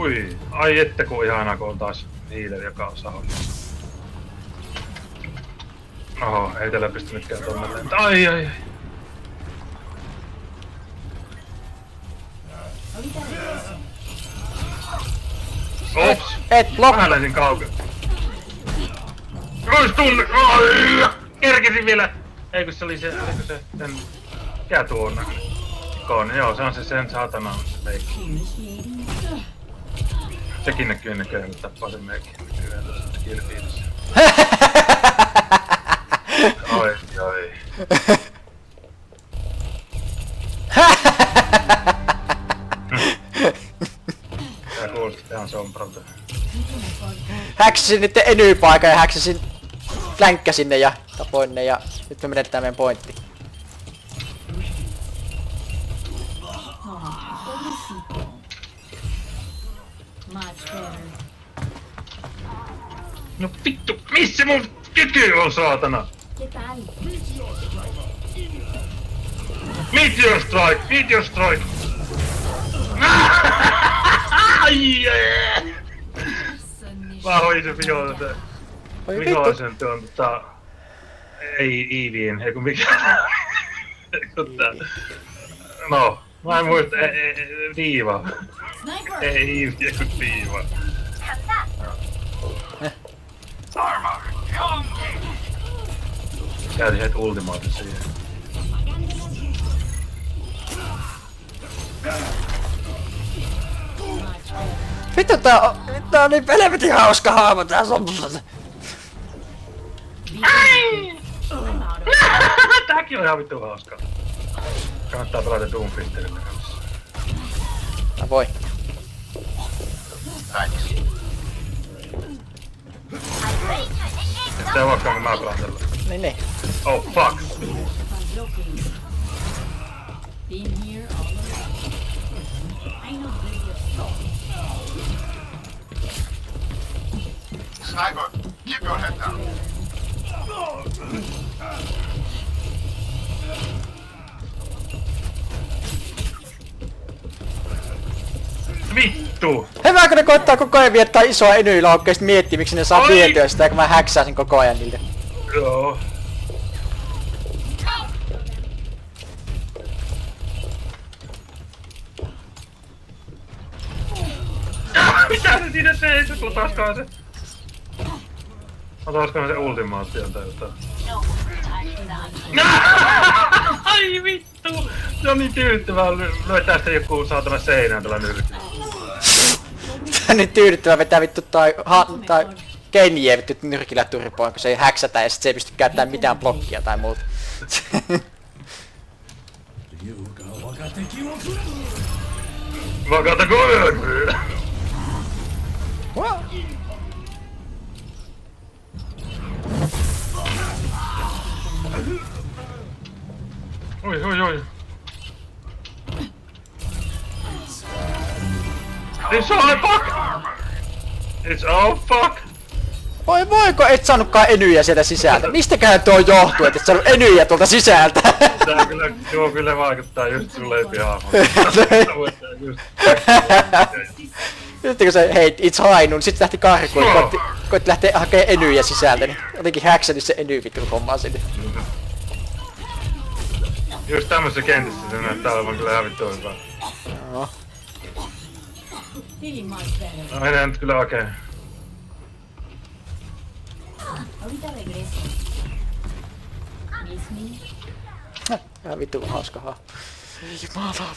Ui, ai että kun ihanaa kun on taas hiileri joka osaa olla. Oho, ei tällä pystynytkään tonne lentää. Ai ai ai. Ops! Et blok! Mä lensin kaukaa. Ois tunne! Ai! Kerkesin vielä! Eikö se oli se, oliko se sen... Mikä tuo on näköinen? Ikoni, joo se on se sen saatanan leikki. Sekin näkyy näköjään, että tappaa sen meikin nykyään tuossa skillfiilissä. Oi, oi. Tää kuulosti ihan sompralta. Häksäsin nyt Eny-paikan ja häksäsin flänkkäsin ne ja tapoin ne ja nyt me menetään meidän pointti. No vittu, missä mun kyky on saatana? Meteor strike, meteor strike! Mä hoidin vihollisen. Vihollisen tuon ei Eeviin, eiku mikä. No, mä en muista, Diiva. Ei Eevi, eiku Diiva. Käytin heitä ultimaatin siihen. Vittu tää on niin helvetin hauska haamo tää sommussa. Tääkin on ihan vittu hauskaa. Kannattaa pelata Doomfisterinä kanssa. Mä voi. Et sä voikaan kun mä pelaan tällä. Niin. Oh fuck! Sniper, keep your head down. Vittu! Hyvä kun ne koittaa koko ajan viettää isoa Eny-laukkaa ja sit miettii miksi ne saa vietyä sitä kun mä häksääsin koko ajan niille. Joo. Mitä se siinä tee? Se otaskaan se. Otaskaan se ultimaation tai jotain. Ai vittu! Se on niin tyydyttävää. Löi tästä joku saatana seinään tällä nyrkillä. Tää on niin tyydyttävää vetää vittu tai Kenjiä vittu nyrkillä turpoon kun se ei häksätä ja sit se ei pysty käyttämään mitään blokkia tai muuta. Vakata koe! Oi oi oi. It's all fuck! It's all fuck! Oi voiko et saanutkaan Enyjä sieltä sisältä? Mistäköhän tuo johtuu, et et saanut Enyjä tuolta sisältä? Tää kyllä vaikuttaa just sun leipihahmoon. Sitten kun se hei it's hainun, sit lähti karkuun ja koitti lähteä hakee Enyjä sisältä, niin jotenkin häksänyt se Eny vittu hommaa sinne. Just tämmössä kentissä se näyttää olevan kyllä ihan vittu hyvä. Joo. No menee nyt kyllä okei. Ihan vittu hauska hahmo. Ei jumala.